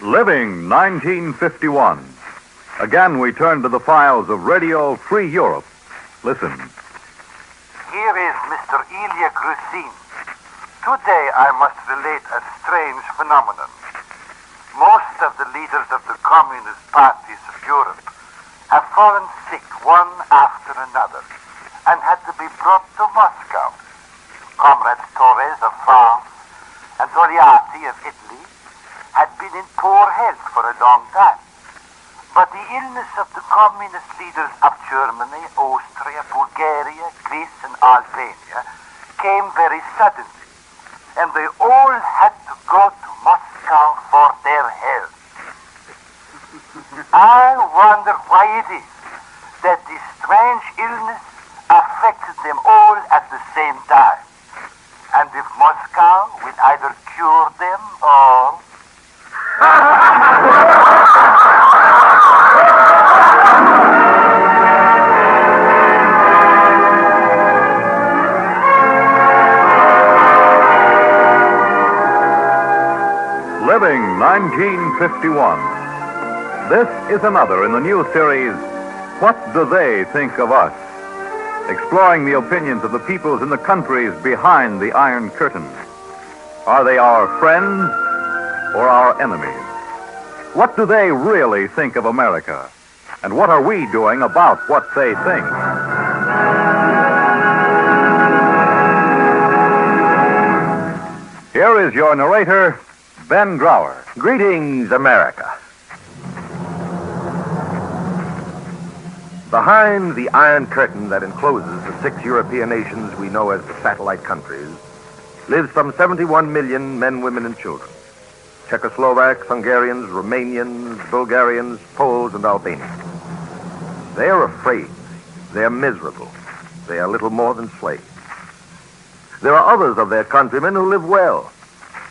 Living 1951. Again, we turn to the files of Radio Free Europe. Listen. Here is Mr. Ilya Grusin. Today I must relate a strange phenomenon. Most of the leaders of the communist parties of Europe have fallen sick one after another and had to be brought to Moscow. Comrades Torres of France and Togliatti of Italy had been in poor health for a long time. But the illness of the communist leaders of Germany, Austria, Bulgaria, Greece, and Albania came very suddenly, and they all had to go to Moscow for their health. I wonder why it is that this strange illness affected them all at the same time, and if Moscow will either cure them or... Living 1951. This is another in the new series, What Do They Think of Us? Exploring the opinions of the peoples in the countries behind the Iron Curtain. Are they our friends or our enemies? What do they really think of America? And what are we doing about what they think? Here is your narrator, Ben Grauer. Greetings, America. Behind the Iron Curtain that encloses the 6 European nations we know as the satellite countries lives some 71 million men, women, and children. Czechoslovaks, Hungarians, Romanians, Bulgarians, Poles, and Albanians. They are afraid. They are miserable. They are little more than slaves. There are others of their countrymen who live well.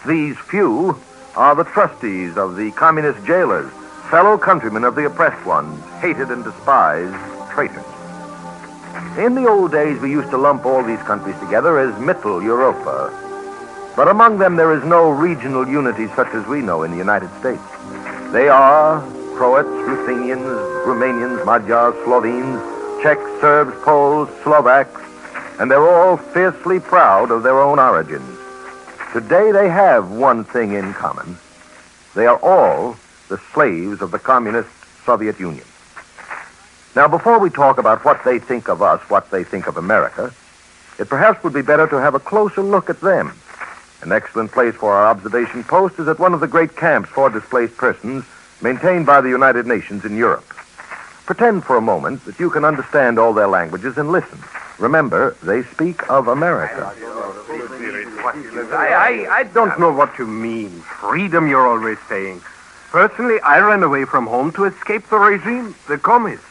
These few are the trustees of the communist jailers, fellow countrymen of the oppressed ones, hated and despised traitors. In the old days, we used to lump all these countries together as Mittel Europa. But among them, there is no regional unity such as we know in the United States. They are Croats, Ruthenians, Romanians, Magyars, Slovenes, Czechs, Serbs, Poles, Slovaks, and they're all fiercely proud of their own origins. Today, they have one thing in common. They are all the slaves of the communist Soviet Union. Now, before we talk about what they think of us, what they think of America, it perhaps would be better to have a closer look at them. An excellent place for our observation post is at one of the great camps for displaced persons maintained by the United Nations in Europe. Pretend for a moment that you can understand all their languages and listen. Remember, they speak of America. I don't know what you mean. Freedom, you're always saying. Personally, I ran away from home to escape the regime, the communists.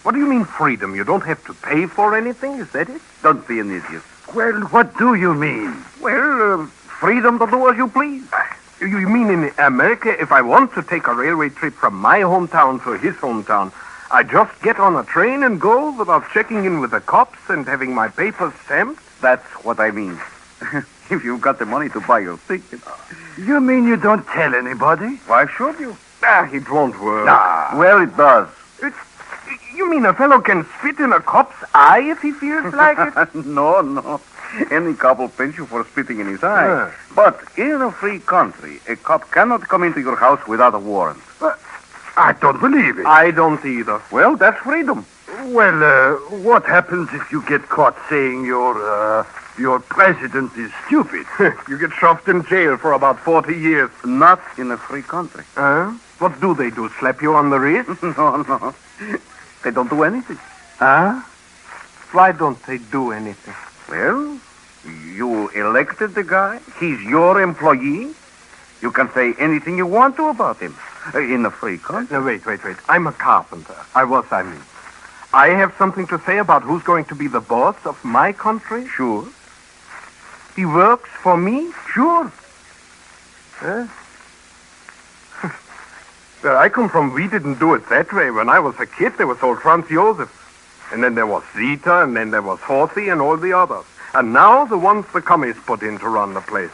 What do you mean freedom? You don't have to pay for anything? Is that it? Don't be an idiot. Well, what do you mean? Well, freedom to do as you please. You mean in America, if I want to take a railway trip from my hometown to his hometown, I just get on a train and go without checking in with the cops and having my papers stamped? That's what I mean. If you've got the money to buy your ticket. You mean you don't tell anybody? Why should you? It won't work. Well, it does. You mean a fellow can spit in a cop's eye if he feels like it? No. Any cop will pinch you for spitting in his eye. But in a free country, a cop cannot come into your house without a warrant. I don't believe it. I don't either. Well, that's freedom. Well, what happens if you get caught saying your president is stupid? You get shoved in jail for about 40 years. Not in a free country. What do they do? Slap you on the wrist? No. They don't do anything. Why don't they do anything? Well, you elected the guy. He's your employee. You can say anything you want to about him in a free country. No, wait. I'm a carpenter. I mean. I have something to say about who's going to be the boss of my country? Sure. He works for me? Sure. Where I come from, we didn't do it that way. When I was a kid, there was old Franz Josef. And then there was Zita, and then there was Horthy, and all the others. And now the ones the commies put in to run the place.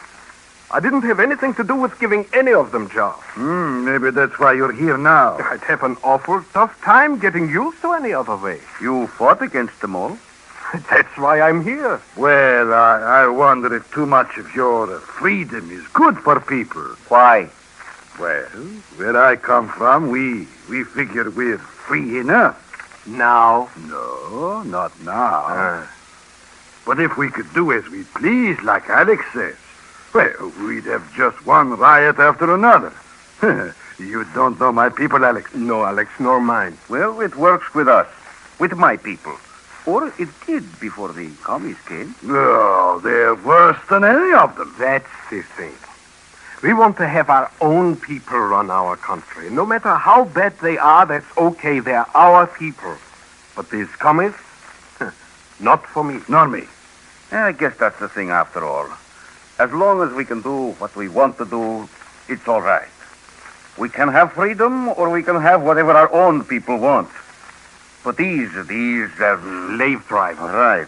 I didn't have anything to do with giving any of them jobs. Maybe that's why you're here now. I'd have an awful tough time getting used to any other way. You fought against them all. That's why I'm here. Well, I wonder if too much of your freedom is good for people. Why? Well, where I come from, we figure we're free enough. Now? No, not now. But if we could do as we please, like Alex says, well, we'd have just one riot after another. You don't know my people, Alex. No, Alex, nor mine. Well, it works with us, with my people. Or it did before the commies came. Oh, they're worse than any of them. That's the thing. We want to have our own people run our country. No matter how bad they are, that's okay. They're our people. But these commies, not for me. Nor me. I guess that's the thing after all. As long as we can do what we want to do, it's all right. We can have freedom, or we can have whatever our own people want. But these slave drivers. Right.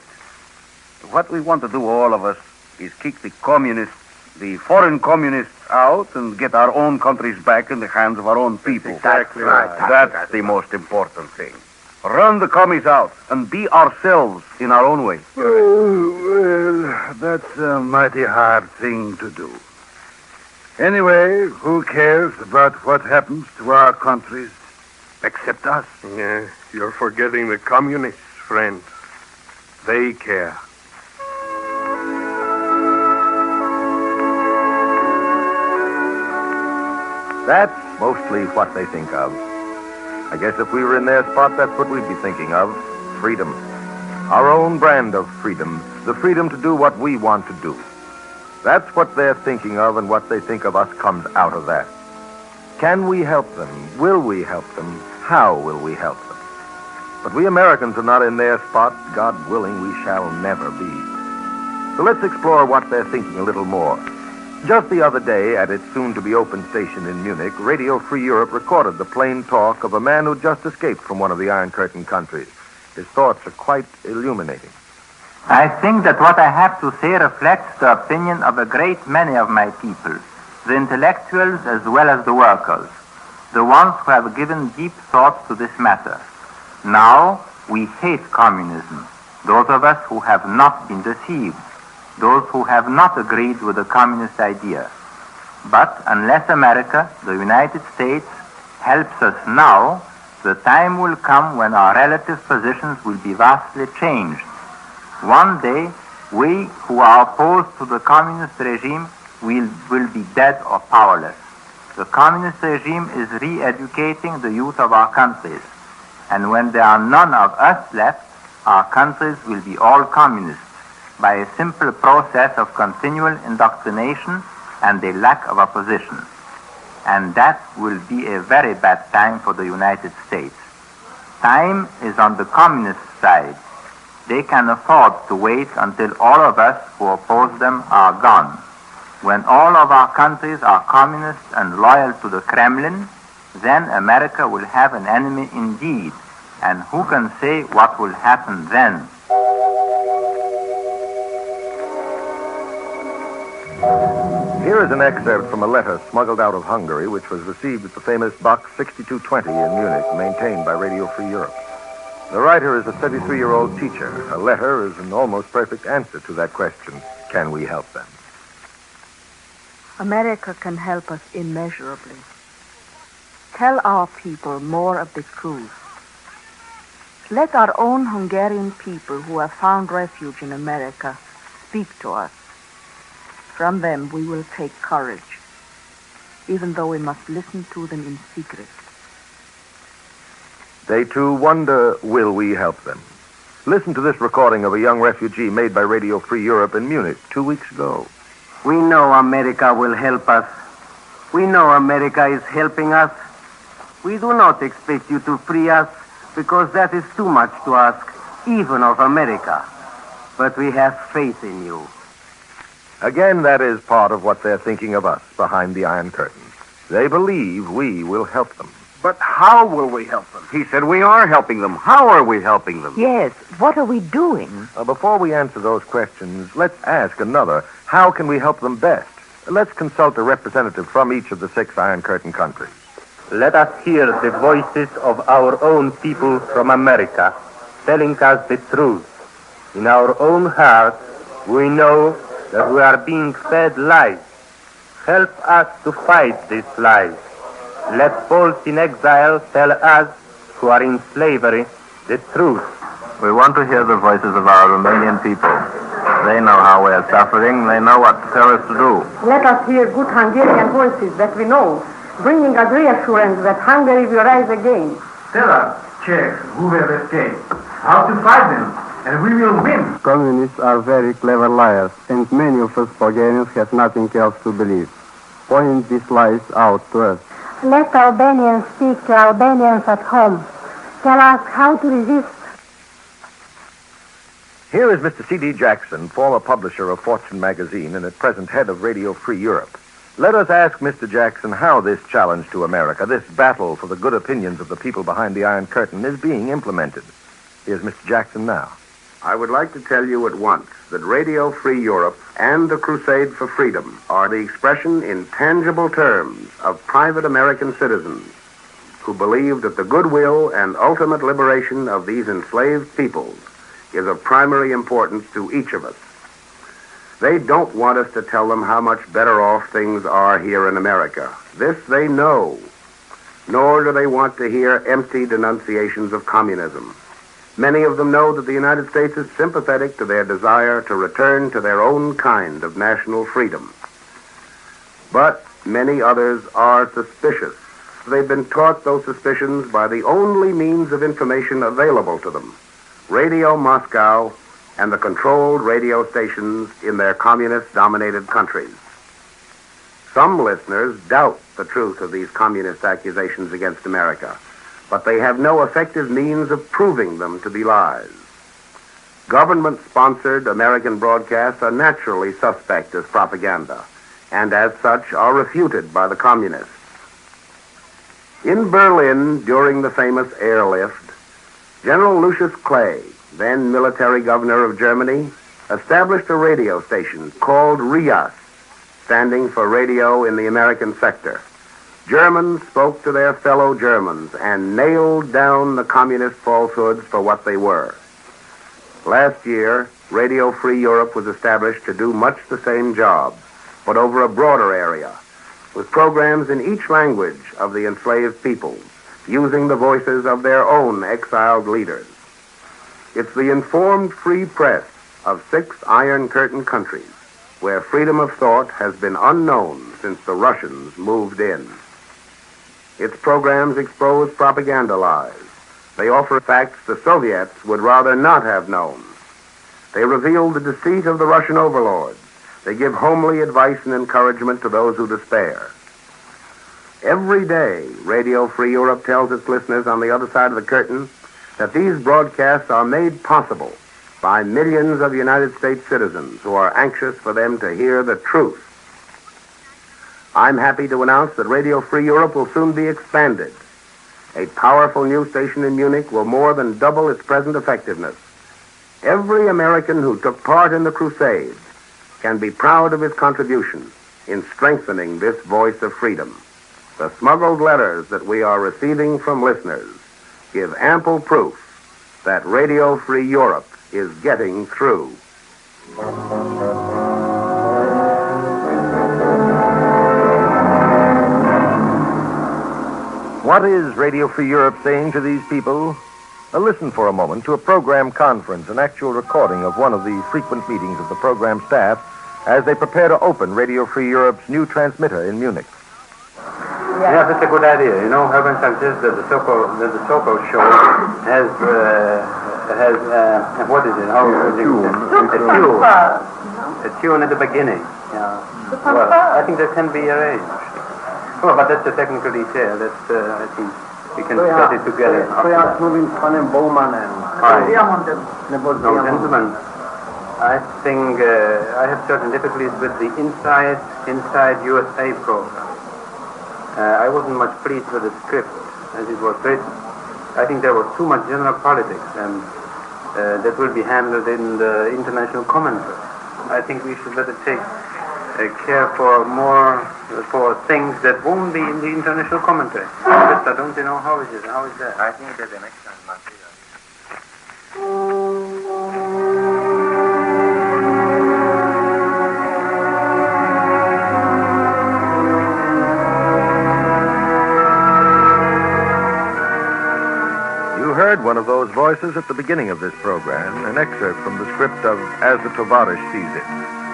What we want to do, all of us, is kick the communists, the foreign communists out and get our own countries back in the hands of our own people. Exactly right. That's the most important thing. Run the commies out and be ourselves in our own way. Well, that's a mighty hard thing to do. Anyway, who cares about what happens to our countries except us? Yeah, you're forgetting the communists, friend. They care. That's mostly what they think of. I guess if we were in their spot, that's what we'd be thinking of. Freedom. Our own brand of freedom. The freedom to do what we want to do. That's what they're thinking of, and what they think of us comes out of that. Can we help them? Will we help them? How will we help them? But we Americans are not in their spot. God willing, we shall never be. So let's explore what they're thinking a little more. Just the other day, at its soon-to-be-open station in Munich, Radio Free Europe recorded the plain talk of a man who just escaped from one of the Iron Curtain countries. His thoughts are quite illuminating. I think that what I have to say reflects the opinion of a great many of my people, the intellectuals as well as the workers, the ones who have given deep thought to this matter. Now, we hate communism, those of us who have not been deceived, those who have not agreed with the communist idea. But unless America, the United States, helps us now, the time will come when our relative positions will be vastly changed. One day, we who are opposed to the communist regime will be dead or powerless. The communist regime is re-educating the youth of our countries. And when there are none of us left, our countries will be all communists, by a simple process of continual indoctrination and a lack of opposition. And that will be a very bad time for the United States. Time is on the communist side. They can afford to wait until all of us who oppose them are gone. When all of our countries are communist and loyal to the Kremlin, then America will have an enemy indeed. And who can say what will happen then? Here is an excerpt from a letter smuggled out of Hungary, which was received at the famous Box 6220 in Munich, maintained by Radio Free Europe. The writer is a 33-year-old teacher. A letter is an almost perfect answer to that question, can we help them? America can help us immeasurably. Tell our people more of the truth. Let our own Hungarian people who have found refuge in America speak to us. From them we will take courage, even though we must listen to them in secret. They too wonder, will we help them? Listen to this recording of a young refugee made by Radio Free Europe in Munich 2 weeks ago. We know America will help us. We know America is helping us. We do not expect you to free us, because that is too much to ask, even of America. But we have faith in you. Again, that is part of what they're thinking of us behind the Iron Curtain. They believe we will help them. But how will we help them? He said we are helping them. How are we helping them? Yes, what are we doing? Before we answer those questions, let's ask another. How can we help them best? Let's consult a representative from each of the 6 Iron Curtain countries. Let us hear the voices of our own people from America, telling us the truth. In our own hearts, we know that we are being fed lies. Help us to fight these lies. Let Poles in exile tell us, who are in slavery, the truth. We want to hear the voices of our Romanian people. They know how we are suffering. They know what to tell us to do. Let us hear good Hungarian voices that we know, bringing us reassurance that Hungary will rise again. Tell us, Czechs, who will escape, how to fight them, and we will win. Communists are very clever liars, and many of us Bulgarians have nothing else to believe. Point these lies out to us. Let Albanians speak to Albanians at home. Tell us how to resist. Here is Mr. C.D. Jackson, former publisher of Fortune magazine and at present head of Radio Free Europe. Let us ask Mr. Jackson how this challenge to America, this battle for the good opinions of the people behind the Iron Curtain, is being implemented. Here's Mr. Jackson now. I would like to tell you at once that Radio Free Europe and the Crusade for Freedom are the expression in tangible terms of private American citizens who believe that the goodwill and ultimate liberation of these enslaved peoples is of primary importance to each of us. They don't want us to tell them how much better off things are here in America. This they know. Nor do they want to hear empty denunciations of communism. Many of them know that the United States is sympathetic to their desire to return to their own kind of national freedom. But many others are suspicious. They've been taught those suspicions by the only means of information available to them, Radio Moscow and the controlled radio stations in their communist-dominated countries. Some listeners doubt the truth of these communist accusations against America, but they have no effective means of proving them to be lies. Government-sponsored American broadcasts are naturally suspect as propaganda, and as such are refuted by the communists. In Berlin, during the famous airlift, General Lucius Clay, then military governor of Germany, established a radio station called RIAS, standing for Radio in the American Sector. Germans spoke to their fellow Germans and nailed down the communist falsehoods for what they were. Last year, Radio Free Europe was established to do much the same job, but over a broader area, with programs in each language of the enslaved peoples, using the voices of their own exiled leaders. It's the informed free press of 6 Iron Curtain countries where freedom of thought has been unknown since the Russians moved in. Its programs expose propaganda lies. They offer facts the Soviets would rather not have known. They reveal the deceit of the Russian overlords. They give homely advice and encouragement to those who despair. Every day, Radio Free Europe tells its listeners on the other side of the curtain that these broadcasts are made possible by millions of United States citizens who are anxious for them to hear the truth. I'm happy to announce that Radio Free Europe will soon be expanded. A powerful new station in Munich will more than double its present effectiveness. Every American who took part in the crusade can be proud of his contribution in strengthening this voice of freedom. The smuggled letters that we are receiving from listeners give ample proof that Radio Free Europe is getting through. What is Radio Free Europe saying to these people? Listen for a moment to a program conference, an actual recording of one of the frequent meetings of the program staff as they prepare to open Radio Free Europe's new transmitter in Munich. Yeah, that's a good idea. You know, Ivor Francis, the Soko show has what is it? A tune at the beginning. Yeah. Well, I think that can be arranged. Well, but that's a technical detail. That's I think we can set it together. No, gentlemen. I think I have certain difficulties with the Inside USA program. I wasn't much pleased with the script as it was written. I think there was too much general politics, and that will be handled in the international commentary. I think we should better take care for things that won't be in the international commentary. But I don't know how is it. How is that? I think there's an excellent material. You heard one of those voices at the beginning of this program, an excerpt from the script of As the Tovarish Sees It,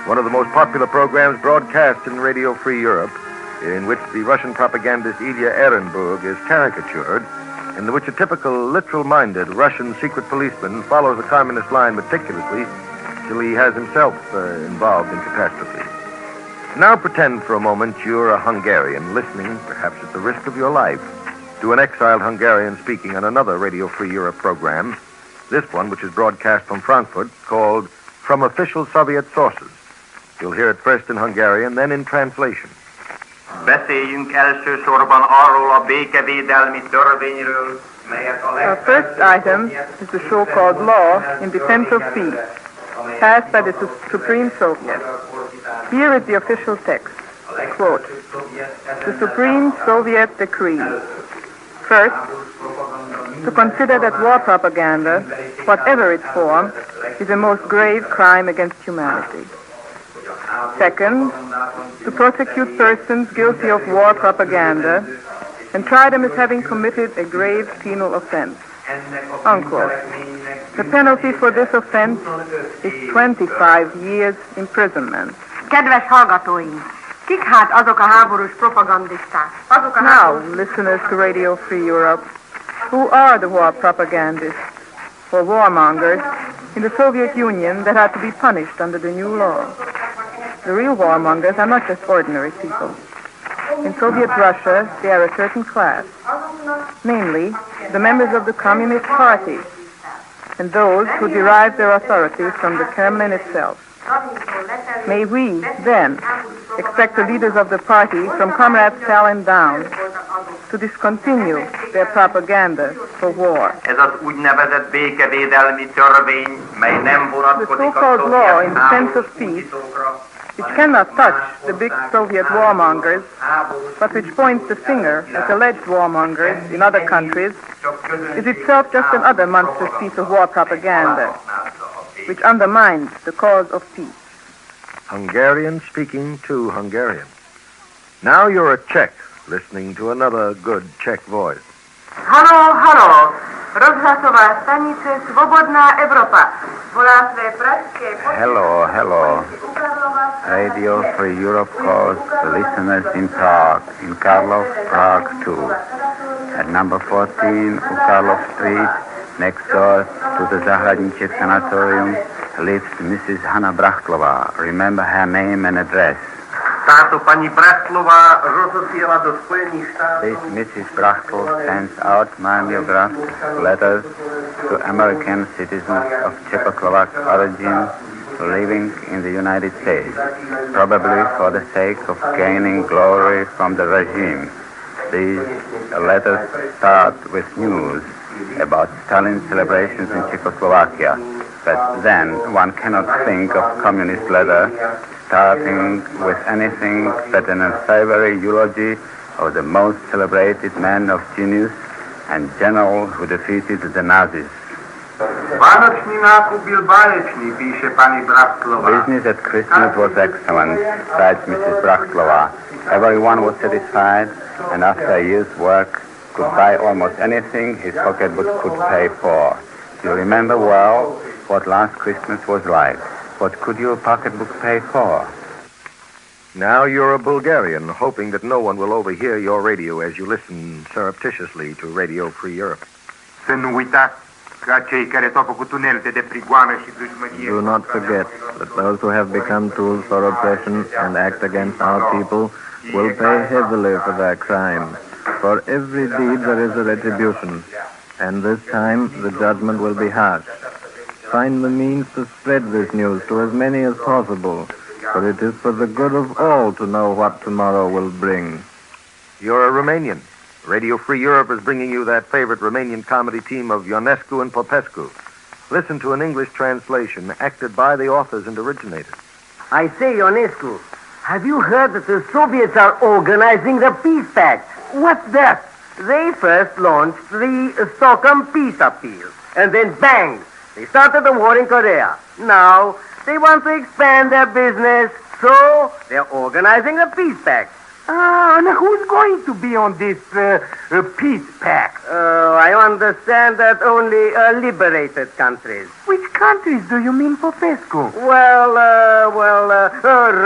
one of the most popular programs broadcast in Radio Free Europe, in which the Russian propagandist Ilya Ehrenburg is caricatured, in which a typical literal-minded Russian secret policeman follows the communist line meticulously till he has himself involved in catastrophe. Now pretend for a moment you're a Hungarian listening, perhaps at the risk of your life, to an exiled Hungarian speaking on another Radio Free Europe program, this one which is broadcast from Frankfurt, called From Official Soviet Sources. You'll hear it first in Hungarian, then in translation. Beszéljünk elsősorban arról a békevédelmi törvényről, melyet a Our first item is the so-called law in defense of peace, passed by the Supreme Soviet. Here is the official text. Quote, the Supreme Soviet decrees. First, to consider that war propaganda, whatever its form, is a most grave crime against humanity. Second, to prosecute persons guilty of war propaganda and try them as having committed a grave penal offense. Unquote. The penalty for this offense is 25 years imprisonment. Kedves hallgatóink, kik hát azok a háborús propagandisták? Now, listeners to Radio Free Europe, who are the war propagandists or warmongers in the Soviet Union that are to be punished under the new law? The real warmongers are not just ordinary people. In Soviet Russia, they are a certain class, namely, the members of the Communist Party and those who derive their authority from the Kremlin itself. May we, then, expect the leaders of the party, from Comrade Stalin down, to discontinue their propaganda for war. Ez az úgynevezett békevédelmi törvény, mely nem vonatkozik the so-called law in defense of peace, which cannot touch the big Soviet warmongers, but which points the finger at alleged warmongers in other countries, is itself just another monstrous piece of war propaganda, which undermines the cause of peace. Hungarian speaking to Hungarian. Now you're a Czech listening to another good Czech voice. Halo, halo. Rozhlasová stanice Svobodná Evropa. Volá své pražské... Hello, hello. Radio Free Europe calls the listeners in Prague, in Karlov, Prague too. At number 14, Karlov Street, next door to the Zahradničev Sanatorium, lives Mrs. Hanna Brachtlova. Remember her name and address. Táto pani Brachtlová rozosiela do Spojených štátov. This Mrs. Brachtl sends out mimeographed letters to American citizens of Czechoslovak origin living in the United States, probably for the sake of gaining glory from the regime. These letters start with news about Stalin's celebrations in Czechoslovakia, but then one cannot think of communist letter starting with anything but an unsavory eulogy of the most celebrated man of genius and general who defeated the Nazis. Vánoční nákup byl báječný, píše pani Brachtlová. Business at Christmas was excellent, writes Mrs. Brachtlova. Everyone was satisfied, and after a year's work, could buy almost anything his pocketbook could pay for. You remember well what last Christmas was like. What could your pocketbook pay for? Now you're a Bulgarian, hoping that no one will overhear your radio as you listen surreptitiously to Radio Free Europe. Să nu uita că cei care s-au făcut unelte de prigoană și dușmănie... Do not forget that those who have become tools for oppression and act against our people will pay heavily for their crime. For every deed there is a retribution, and this time the judgment will be harsh. Find the means to spread this news to as many as possible, for it is for the good of all to know what tomorrow will bring. You're a Romanian. Radio Free Europe is bringing you that favorite Romanian comedy team of Ionescu and Popescu. Listen to an English translation acted by the authors and originators. I say, Ionescu, Have you heard that the Soviets are organizing the peace pact? What's that? They first launched the Stockholm peace appeal, and then bang, they started the war in Korea. Now, they want to expand their business, so they're organizing a peace pact. And who's going to be on this peace pact? I understand that only liberated countries. Which countries do you mean, Popescu?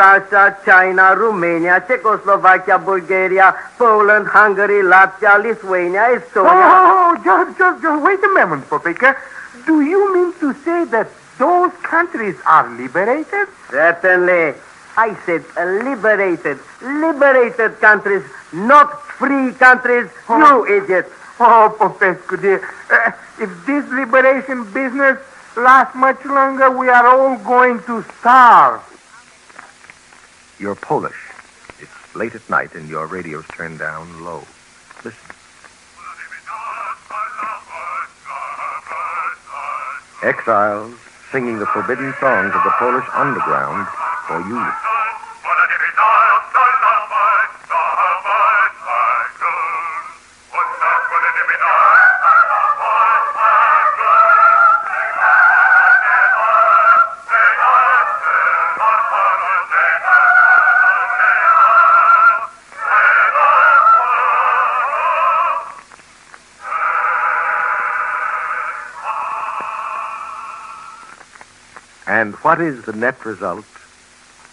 Russia, China, Romania, Czechoslovakia, Bulgaria, Poland, Hungary, Latvia, Lithuania, Estonia. Just wait a moment, Popeka. Do you mean to say that those countries are liberated? Certainly. I said liberated. Liberated countries, not free countries, you idiot. Oh, Popescu dear. If this liberation business lasts much longer, we are all going to starve. You're Polish. It's late at night and your radio's turned down low. Listen. Exiles singing the forbidden songs of the Polish underground for you. And what is the net result?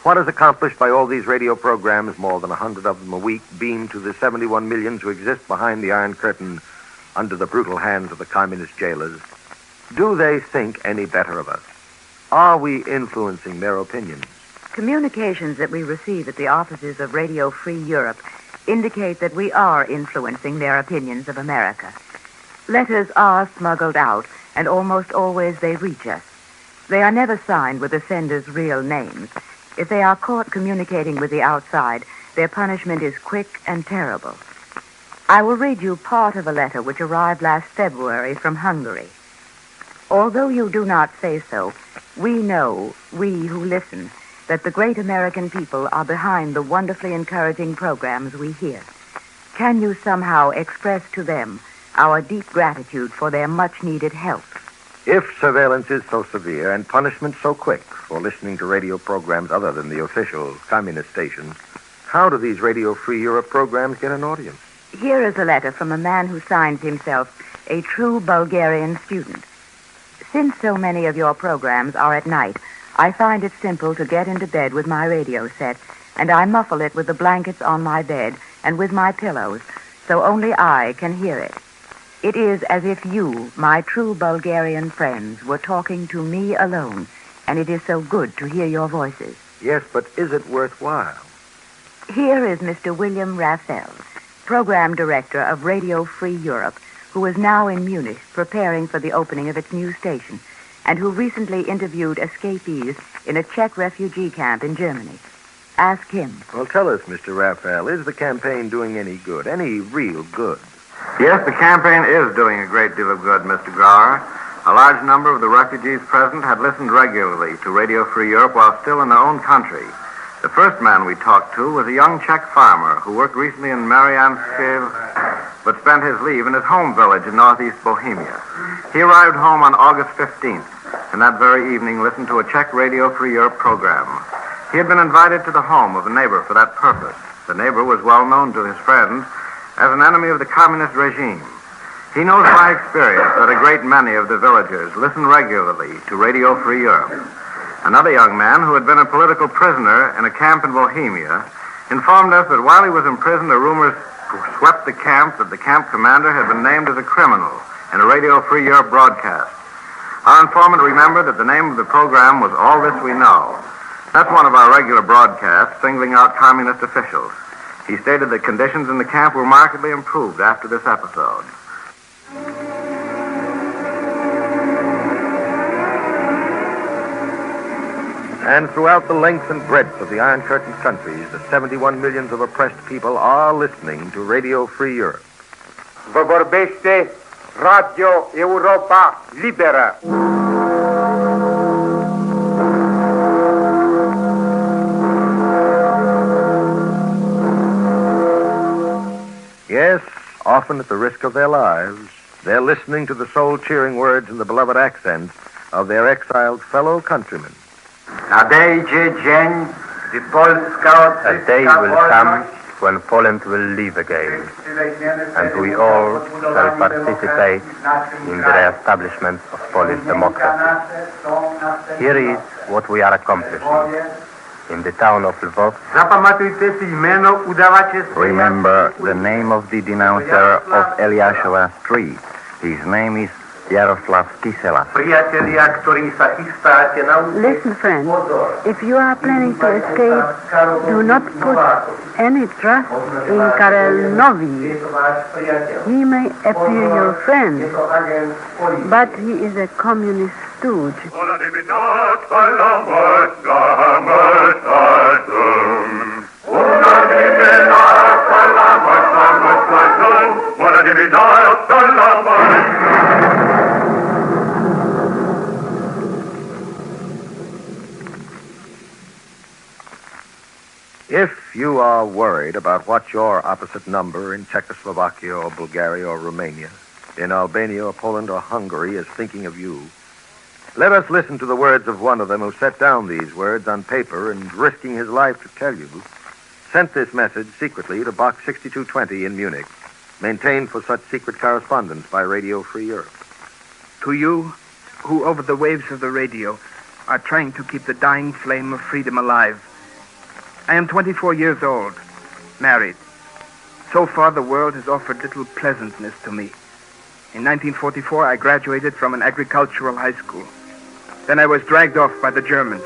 What is accomplished by all these radio programs, more than 100 of them a week, beamed to the 71 millions who exist behind the Iron Curtain under the brutal hands of the communist jailers? Do they think any better of us? Are we influencing their opinions? Communications that we receive at the offices of Radio Free Europe indicate that we are influencing their opinions of America. Letters are smuggled out, and almost always they reach us. They are never signed with the sender's real names. If they are caught communicating with the outside, their punishment is quick and terrible. I will read you part of a letter which arrived last February from Hungary. Although you do not say so, we know, we who listen, that the great American people are behind the wonderfully encouraging programs we hear. Can you somehow express to them our deep gratitude for their much-needed help? If surveillance is so severe and punishment so quick for listening to radio programs other than the official communist stations, how do these Radio Free Europe programs get an audience? Here is a letter from a man who signs himself a true Bulgarian student. Since so many of your programs are at night, I find it simple to get into bed with my radio set, and I muffle it with the blankets on my bed and with my pillows, so only I can hear it. It is as if you, my true Bulgarian friends, were talking to me alone, and it is so good to hear your voices. Yes, but is it worthwhile? Here is Mr. William Raphael, Program Director of Radio Free Europe, who is now in Munich preparing for the opening of its new station, and who recently interviewed escapees in a Czech refugee camp in Germany. Ask him. Well, tell us, Mr. Raphael, is the campaign doing any good, any real good? Yes, the campaign is doing a great deal of good, Mr. Grauer. A large number of the refugees present had listened regularly to Radio Free Europe while still in their own country. The first man we talked to was a young Czech farmer who worked recently in Mariánskiv, but spent his leave in his home village in northeast Bohemia. He arrived home on August 15th, and that very evening listened to a Czech Radio Free Europe program. He had been invited to the home of a neighbor for that purpose. The neighbor was well known to his friends as an enemy of the communist regime. He knows by experience that a great many of the villagers listen regularly to Radio Free Europe. Another young man who had been a political prisoner in a camp in Bohemia informed us that while he was in prison, the rumors swept the camp that the camp commander had been named as a criminal in a Radio Free Europe broadcast. Our informant remembered that the name of the program was All This We Know. That's one of our regular broadcasts singling out communist officials. He stated that conditions in the camp were markedly improved after this episode. And throughout the length and breadth of the Iron Curtain countries, the 71 millions of oppressed people are listening to Radio Free Europe. Vă vorbește Radio Europa Liberă. often at the risk of their lives, they're listening to the soul-cheering words in the beloved accents of their exiled fellow countrymen. A day will come when Poland will live again, and we all shall participate in the re-establishment of Polish democracy. Here is what we are accomplishing. In the town of Lvov, remember the name of the denouncer of Eliashova Street. His name is Yaroslav Kisela. Listen, friend. If you are planning to escape, do not put any trust in Karel Novi. He may appear your friend, but he is a communist stooge. If you are worried about what your opposite number in Czechoslovakia or Bulgaria or Romania, in Albania or Poland or Hungary is thinking of you, let us listen to the words of one of them who set down these words on paper and, risking his life to tell you, sent this message secretly to Box 6220 in Munich, maintained for such secret correspondence by Radio Free Europe. To you, who over the waves of the radio are trying to keep the dying flame of freedom alive, I am 24 years old, married. So far, the world has offered little pleasantness to me. In 1944, I graduated from an agricultural high school. Then I was dragged off by the Germans.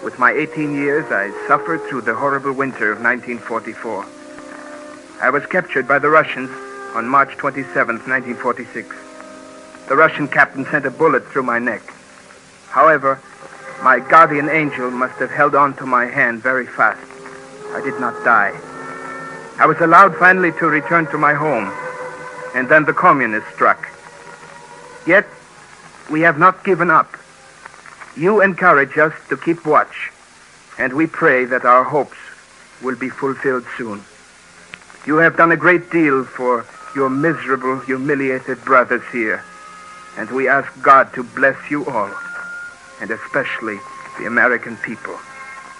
With my 18 years, I suffered through the horrible winter of 1944. I was captured by the Russians on March 27th, 1946. The Russian captain sent a bullet through my neck. However, my guardian angel must have held on to my hand very fast. I did not die. I was allowed finally to return to my home, and then the communists struck. Yet, we have not given up. You encourage us to keep watch, and we pray that our hopes will be fulfilled soon. You have done a great deal for your miserable, humiliated brothers here, and we ask God to bless you all, and especially the American people,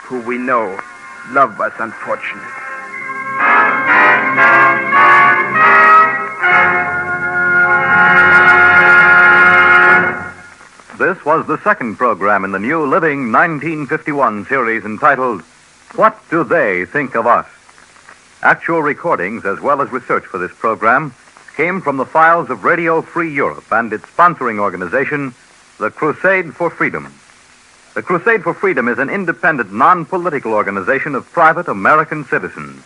who we know love us unfortunate. This was the second program in the new Living 1951 series entitled, What Do They Think of Us? Actual recordings as well as research for this program came from the files of Radio Free Europe and its sponsoring organization, the Crusade for Freedom. The Crusade for Freedom is an independent, non-political organization of private American citizens.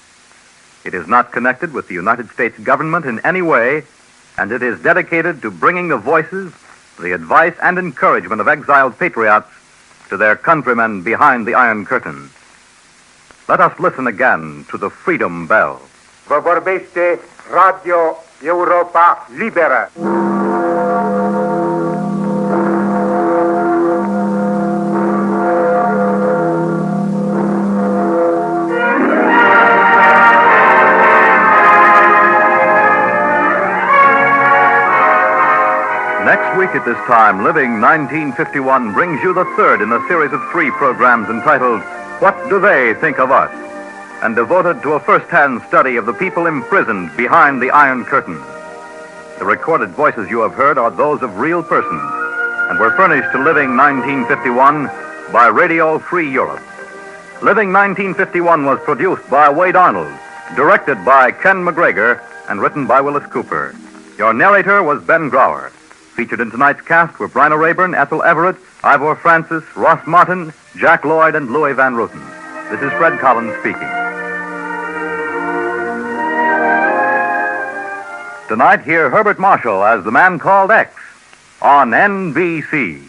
It is not connected with the United States government in any way, and it is dedicated to bringing the voices, the advice, and encouragement of exiled patriots to their countrymen behind the Iron Curtain. Let us listen again to the Freedom Bell. Vă vorbește Radio Europa Liberă. Next week at this time, Living 1951 brings you the third in a series of 3 programs entitled, What Do They Think of Us? And devoted to a first-hand study of the people imprisoned behind the Iron Curtain. The recorded voices you have heard are those of real persons and were furnished to Living 1951 by Radio Free Europe. Living 1951 was produced by Wade Arnold, directed by Ken McGregor, and written by Willis Cooper. Your narrator was Ben Grauer. Featured in tonight's cast were Bryna Raeburn, Ethel Everett, Ivor Francis, Ross Martin, Jack Lloyd, and Luis van Rooten. This is Fred Collins speaking. Tonight, hear Herbert Marshall as the man called X on NBC.